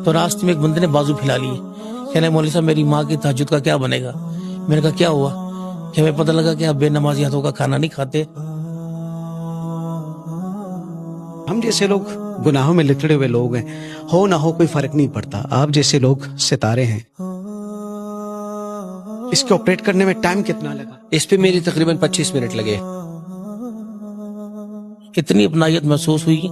تو راستے میں ایک بندے نے بازو پھیلا لیے، کہنے مولوی صاحب میری ماں کی تہجد کا کیا بنے گا؟ میں نے کہا کیا ہوا؟ کہ ہمیں پتہ لگا کہ آپ بے نمازی ہاتھوں کا کھانا نہیں کھاتے۔ ہم جیسے لوگ گناہوں میں لکڑے ہوئے لوگ ہیں، ہو نہ ہو کوئی فرق نہیں پڑتا۔ آپ جیسے لوگ ستارے ہیں، اس کو آپریٹ کرنے میں ٹائم کتنا لگا؟ اس پہ میری تقریباً 25 منٹ لگے۔ اتنی اپنائیت محسوس ہوئی،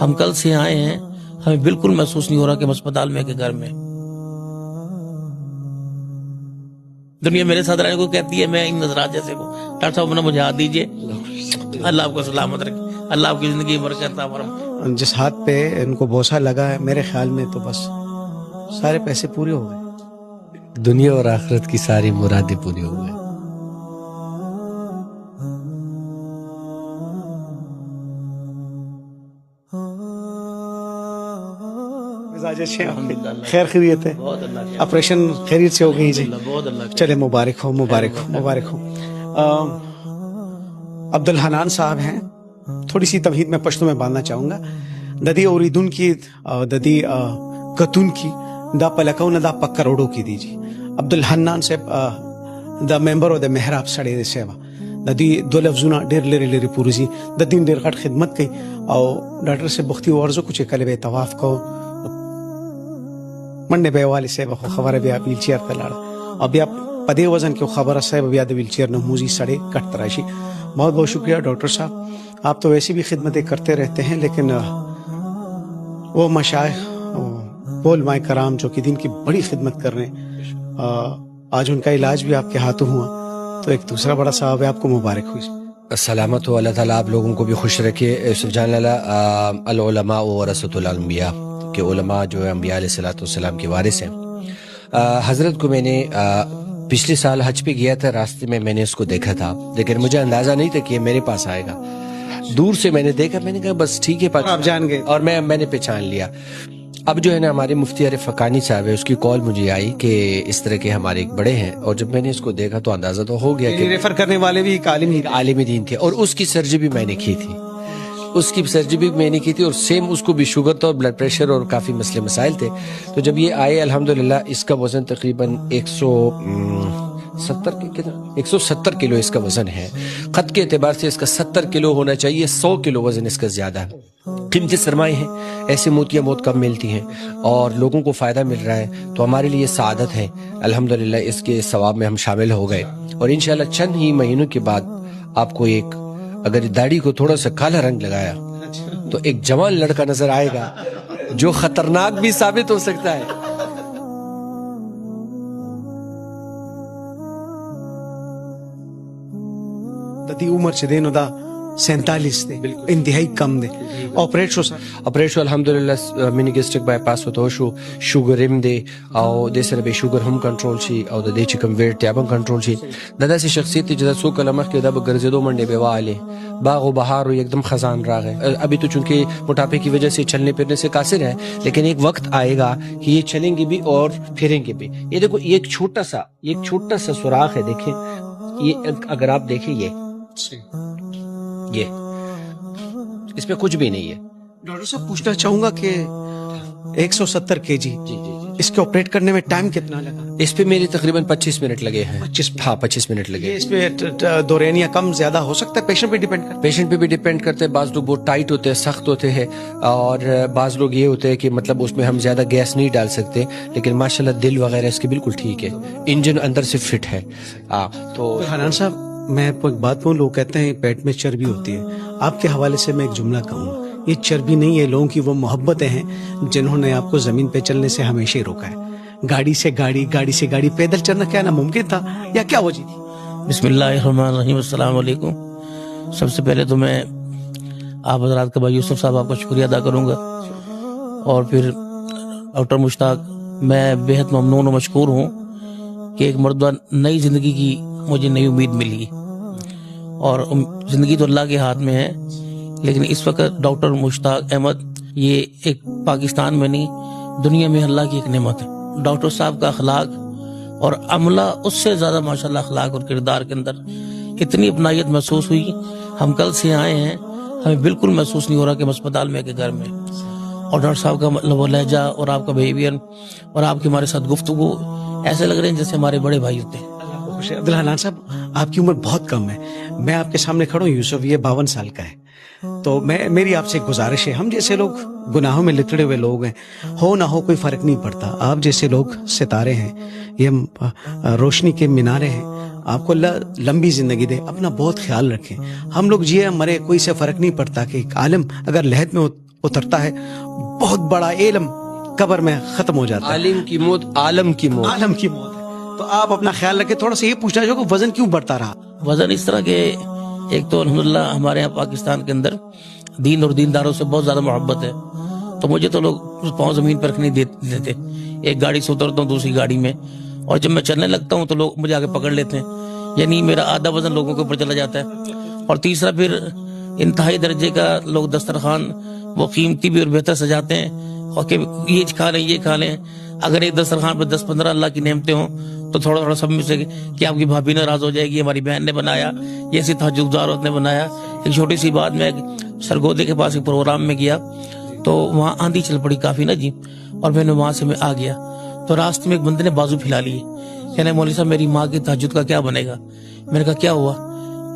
ہم کل سے آئے ہیں، ہمیں بالکل محسوس نہیں ہو رہا کہ ہم اسپتال میں کہ گھر میں۔ دنیا میرے ساتھ رہنے کو کہتی ہے، میں ان نظرات جیسے کو ڈاکٹر صاحب مجھے ہاتھ دیجیے، اللہ آپ کو سلامت رکھے، اللہ آپ کی زندگی برکت عطا فرمائے۔ جس ہاتھ پہ ان کو بوسہ لگا ہے، میرے خیال میں تو بس سارے پیسے پورے ہو گئے، دنیا اور آخرت کی ساری مرادیں پوری ہو گئی۔ خیر خیریت ہے؟ بہت اللہ کا آپریشن خیریت سے ہو گئی جی؟ بہت اللہ کا چلے مبارک ہو، مبارک ہو، مبارک ہو۔ عبدالحنان صاحب ہیں، تھوڑی سی تمہید میں پشتو میں باندھنا چاہوں گا۔ ددی اوریدن کی ددی کتون کی دا پلکو نہ دا پک کروڑوں کی دی جی۔ عبدالحنان صاحب دا ممبر او دا محراب سڑے دے سیوا ددی دو لفظونه ډیر لري لري پورزي د دین ډیر غټ خدمت کوي او ډاکټر صاحب بختي ورزو کوچ کله به طواف کو منډه به والي صاحب خو خبره بیا ویل چیر ته لاړ او بیا په دې وزن کې خبره صاحب بیا د ویل چیر نه موزي سړې کټ تراشي۔ بہت بہت شکریہ ڈاکٹر صاحب، آپ تو ویسی بھی خدمتیں کرتے رہتے ہیں، لیکن وہ مشائخ وہ علماء کرام جو کہ دین کی بڑی خدمت کر رہے ہیں، آج ان کا علاج بھی آپ کے ہاتھوں ہوا تو ایک دوسرا بڑا ثواب ہے، آپ کو مبارک ہوئی۔ سلامت ہو، اللہ تعالیٰ آپ لوگوں کو بھی خوش رکھے۔ سبحان اللہ، العلماء ورثۃ الانبیاء، کہ علماء جو ہے انبیاء علیہ الصلوۃ والسلام کے وارث ہیں۔ حضرت کو میں نے پچھلے سال حج پہ گیا تھا، راستے میں میں نے اس کو دیکھا تھا، لیکن مجھے اندازہ نہیں تھا کہ یہ میرے پاس آئے گا۔ دور سے میں نے دیکھا، میں نے کہا بس ٹھیک ہے آپ جان گئے، اور میں نے پہچان لیا۔ اب جو ہے نا ہمارے مفتی عارف حقانی صاحب ہے، اس کی کال مجھے آئی کہ اس طرح کے ہمارے ایک بڑے ہیں، اور جب میں نے اس کو دیکھا تو اندازہ تو ہو گیا کہ ریفر کرنے والے بھی ایک عالم دین تھے، اور اس کی سرجری بھی میں نے کی تھی، اس کی سرجری بھی میں نے کی تھی، اور سیم اس کو بھی شوگر تھا اور بلڈ پریشر اور کافی مسئلے مسائل تھے۔ تو جب یہ آئے الحمدللہ، اس کا وزن تقریباً 170 کلو اس کا وزن ہے۔ خط کے اعتبار سے اس کا 70 کلو ہونا چاہیے، 100 کلو وزن اس کا زیادہ ہے۔ قیمتی سرمائے ہیں، ایسے موتیاں بہت کم ملتی ہیں اور لوگوں کو فائدہ مل رہا ہے، تو ہمارے لیے سعادت ہے الحمدللہ، اس کے ثواب میں ہم شامل ہو گئے۔ اور انشاءاللہ چند ہی مہینوں کے بعد آپ کو ایک، اگر داڑھی کو تھوڑا سا کالا رنگ لگایا تو ایک جوان لڑکا نظر آئے گا جو خطرناک بھی ثابت ہو سکتا ہے۔ دی عمر چھ دینو دا 47 دے، انتہائی کم دے۔ آپریٹ شو سر؟ آپریٹ شو الحمدللہ، منی گیسٹرک بائی پاس ہوتا شو، شوگر ایم دے او دے سره به شوگر هم کنټرول شي او د دې چې کوم ویټ دی هم کنټرول شي۔ دا داسې شخصیت دی چې دا څو کاله مخکې دا به ګرځېدو منډې به والې، باغ و بہار و ایک دم خزان راغے۔ ابھی تو چونکہ موٹاپے کی وجہ سے چلنے پھرنے سے قاصر ہے، لیکن ایک وقت آئے گا کہ یہ چلیں گے بھی اور پھریں گے بھی۔ یہ دیکھو ایک چھوٹا سا سوراخ ہے، دیکھیں یہ، اگر آپ دیکھیں یہ اس پہ کچھ بھی نہیں ہے۔ ڈاکٹر صاحب پوچھنا چاہوں گا کہ 170 کے جی اس کے آپریٹ کرنے میں ٹائم کتنا لگا؟ اس پہ میری تقریباً 25 منٹ لگے ہیں۔ 25 منٹ لگے۔ اس پہ دورین یا کم زیادہ ہو سکتا ہے، پیشنٹ پہ ڈیپینڈ کرتا ہے؟ پیشنٹ پہ بھی ڈیپینڈ کرتے ہیں، بعض لوگ بہت ٹائٹ ہوتے ہیں، سخت ہوتے ہیں، اور بعض لوگ یہ ہوتے ہیں کہ مطلب اس میں ہم زیادہ گیس نہیں ڈال سکتے، لیکن ماشاءاللہ دل وغیرہ اس کے بالکل ٹھیک ہے، انجن اندر سے فٹ ہے۔ تو حنان صاحب میں آپ کو ایک بات بولوں، لوگ کہتے ہیں پیٹ میں چربی ہوتی ہے، آپ کے حوالے سے میں ایک جملہ کہوں، یہ چربی نہیں ہے، لوگوں کی وہ محبتیں ہیں جنہوں نے آپ کو زمین پہ چلنے سے ہمیشہ روکا ہے۔ گاڑی سے گاڑی پیدل چلنا کیا ناممکن تھا یا کیا وجہ تھی؟ بسم اللہ الرحمن الرحیم، السلام علیکم۔ سب سے پہلے تو میں آپ حضرات کا بھائی یوسف صاحب آپ کا شکریہ ادا کروں گا، اور پھر ڈاکٹر مشتاق، میں بہت ممنون و مشکور ہوں کہ ایک مرتبہ نئی زندگی کی مجھے نئی امید ملی، اور زندگی تو اللہ کے ہاتھ میں ہے، لیکن اس وقت ڈاکٹر مشتاق احمد یہ ایک پاکستان میں نہیں، دنیا میں اللہ کی ایک نعمت ہے۔ ڈاکٹر صاحب کا اخلاق اور عملہ اس سے زیادہ ماشاءاللہ اخلاق اور کردار کے اندر اتنی اپنائیت محسوس ہوئی، ہم کل سے آئے ہیں، ہمیں بالکل محسوس نہیں ہو رہا کہ ہم اسپتال میں کہ گھر میں۔ اور ڈاکٹر صاحب کا مطلب وہ لہجہ اور آپ کا بیہیویئر اور آپ کی ہمارے ساتھ گفتگو ایسے لگ رہے ہیں جیسے ہمارے بڑے بھائی ہوتے ہیں. عبدالحنان صاحب آپ کی عمر بہت کم ہے, میں آپ کے سامنے کھڑا ہوں, یوسف یہ 52 سال کا ہے, تو میری آپ سے ایک گزارش ہے, ہم جیسے لوگ گناہوں میں لتڑے ہوئے لوگ ہیں, ہو نہ ہو کوئی فرق نہیں پڑتا, آپ جیسے لوگ ستارے ہیں, یہ روشنی کے مینارے ہیں, آپ کو اللہ لمبی زندگی دے, اپنا بہت خیال رکھیں. ہم لوگ جیے مرے کوئی سے فرق نہیں پڑتا کہ ایک عالم اگر لہد میں اترتا ہے بہت بڑا علم قبر میں ختم ہو جاتا ہے. عالم کی موت عالم کی موت. عالم کی موت ہے. تو آپ اپنا خیال رکھیں. تھوڑا سا یہ پوچھنا چاہوں کہ وزن کیوں بڑھتا رہا؟ وزن اس طرح کہ ایک تو الحمدللہ ہمارے یہاں پاکستان کے اندر دین اور دینداروں سے بہت زیادہ محبت ہے, تو مجھے تو لوگ پاؤں زمین پر رکھنے دیتے. ایک گاڑی سے اترتا ہوں دوسری گاڑی میں, اور جب میں چلنے لگتا ہوں تو لوگ مجھے آگے پکڑ لیتے ہیں, یعنی میرا آدھا وزن لوگوں کے اوپر چلا جاتا ہے. اور تیسرا پھر انتہائی درجے کا لوگ دسترخوان وہ قیمتی بھی اور بہتر سجاتے ہیں, اور کہ یہ کھا لیں یہ کھا لیں. اگر ایک دسترخوان پہ 10-15 اللہ کی نعمتیں ہوں تو تھوڑا تھوڑا سب میں سے کہ آپ کی بھابھی ناراض ہو جائے گی, ہماری بہن نے بنایا, یہ ایسی تہجد گزار عورت نے بنایا. ایک چھوٹی سی بات, میں سرگودے کے پاس ایک پروگرام میں گیا تو وہاں آندھی چل پڑی کافی نا جی, اور میں نے وہاں سے میں آ گیا تو راستے میں ایک بندے نے بازو پھیلا لیے, کہنے مولوی صاحب میری ماں کی تہجد کا کیا بنے گا. میں نے کہا کیا ہوا؟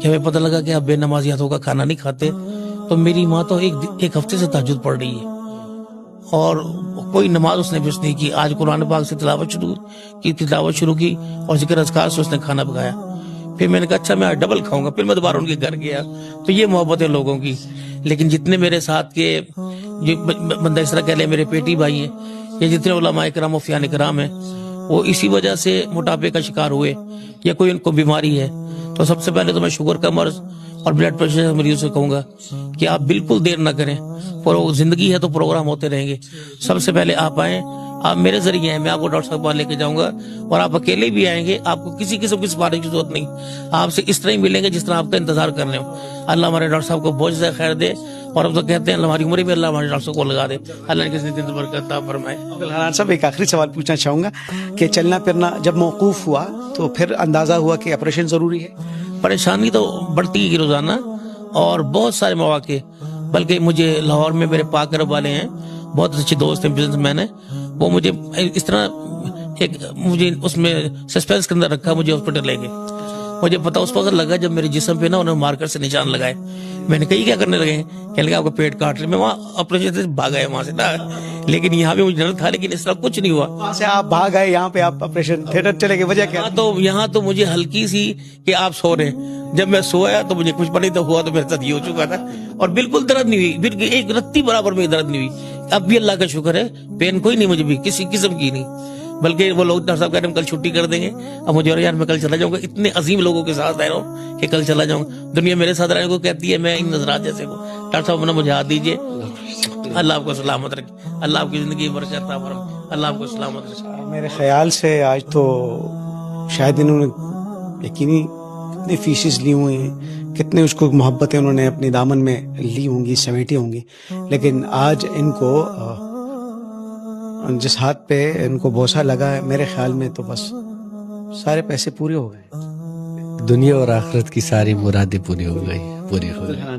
کہ ہمیں پتہ لگا کہ آپ بے نمازی ہاتھوں کا کھانا نہیں کھاتے. تو میری ماں تو ایک ہفتے سے تہجد پڑھ رہی ہے اور کوئی نماز اس نے مس نہیں کی. آج قرآن پاک سے تلاوت شروع کی اور ذکر اذکار سے اس نے کھانا پکایا. پھر میں نے کہا اچھا میں آج ڈبل کھاؤں گا. پھر میں دوبارہ ان کے گھر گیا. تو یہ محبت ہے لوگوں کی. لیکن جتنے میرے ساتھ کے جو بندہ اس طرح کہہ لے میرے پیٹی بھائی ہیں, یا جتنے علماء کرام و مفتیان کرام ہیں, وہ اسی وجہ سے موٹاپے کا شکار ہوئے یا کوئی ان کو بیماری ہے. تو سب سے پہلے تو میں شوگر کا مرض اور بلڈ پریشر کے مریضوں سے کہوں گا کہ آپ بالکل دیر نہ کریں, زندگی ہے تو پروگرام ہوتے رہیں گے. سب سے پہلے آپ آئیں, آپ میرے ذریعے ہیں, میں آپ کو ڈاکٹر صاحب لے کے جاؤں گا, اور آپ اکیلے بھی آئیں گے, آپ کو کسی قسم کی سفارش کی ضرورت نہیں, آپ سے اس طرح ہی ملیں گے جس طرح آپ کا انتظار کر رہے ہوں. اللہ ہمارے ڈاکٹر صاحب کو بہت زیادہ خیر دے, اور ہم تو کہتے ہیں ہماری عمر میں اللہ ہمارے ڈاکٹر صاحب کو لگا دے, اللہ نے کسی دن برکت عطا فرمائے. عبدالحنان صاحب ایک آخری سوال پوچھنا چاہوں گا کہ چلنا پھرنا جب موقوف ہوا تو پھر اندازہ ہوا کہ آپریشن ضروری ہے؟ پریشانی تو بڑھتی گئی روزانہ, اور بہت سارے مواقع, بلکہ مجھے لاہور میں میرے پاک عرب والے ہیں, بہت اچھے دوست ہیں, بزنس مین ہیں, وہ مجھے اس طرح مجھے اس میں سسپینس کے اندر رکھا, مجھے ہاسپٹل لے گئے. مجھے پتا اس وقت لگا جب میرے جسم پہ نا انہوں نے مارکر سے نشان لگائے. میں نے کہی کیا کرنے لگے, کہنے لگا آپ کو پیٹ کاٹ رہے. میں وہاں آپریشن سے بھاگ آیا وہاں سے نا, لیکن یہاں پہ مجھے ڈر تھا, لیکن اس طرح کچھ نہیں ہوا. وہاں سے آپ بھاگ آئے, یہاں پہ آپ آپریشن تھیٹر چلے گئے, وجہ کیا؟ یہاں تو مجھے ہلکی سی کہ آپ سو رہے ہیں. جب میں سویا تو مجھے کچھ پڑی تو ہوا تو میرے ساتھ یہ ہو چکا تھا, اور بالکل درد نہیں ہوئی, بالکل ایک رتی برابر میں درد نہیں ہوئی. اب بھی اللہ کا شکر ہے, پین کوئی نہیں مجھے بھی کسی قسم کی نہیں. بلکہ وہ لوگ ڈاکٹر صاحب کہہ رہے ہیں کل چھٹی کر دیں گے. اب مجھے اور یار میں کل چلا جاؤں گا, اتنے عظیم لوگوں کے ساتھ رہ رہا ہوں کہ کل چلا جاؤں گا. دنیا میرے ساتھ رہنے کو کہتی ہے, میں ان نظرات جیسے کو. ڈاکٹر صاحب مجھے ہاتھ دیجیے, اللہ آپ کو سلامت رکھے, اللہ آپ کی زندگی برکت عطا فرمائے, اللہ آپ کو سلامت رکھے. میرے خیال سے آج تو شاید انہوں نے یقینی کتنے فیسز لی ہوئی ہیں, کتنے اس کو محبتیں انہوں نے اپنی دامن میں لی ہوں گی, سمیٹی ہوں گی, لیکن آج ان کو جس ہاتھ پہ ان کو بوسہ لگا ہے, میرے خیال میں تو بس سارے پیسے پورے ہو گئے, دنیا اور آخرت کی ساری مرادیں پوری ہو گئی, پوری ہو گئی.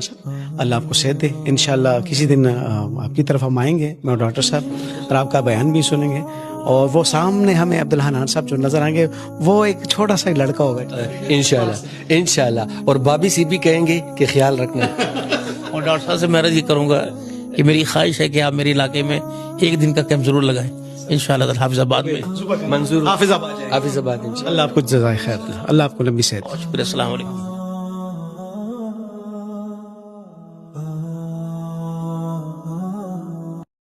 اللہ آپ کو صحت دے. انشاءاللہ کسی دن آپ کی طرف ہم آئیں گے, میں اور ڈاکٹر صاحب, اور آپ کا بیان بھی سنیں گے, اور وہ سامنے ہمیں عبدالحنان صاحب جو نظر آئیں گے وہ ایک چھوٹا سا لڑکا ہوگا انشاءاللہ انشاءاللہ. اور بابی سی بھی کہیں گے کہ خیال رکھنا. اور ڈاکٹر صاحب سے میں عرض یہ کروں گا کہ میری خواہش ہے کہ آپ میرے علاقے میں ایک دن کا کیمپ ضرور لگائیں انشاءاللہ. حافظ آباد میں منظور, حافظ آباد, حافظ آباد. اللہ آپ کو جزائے خیر, اللہ آپ کو لمبی صحت. شکریہ, السلام علیکم.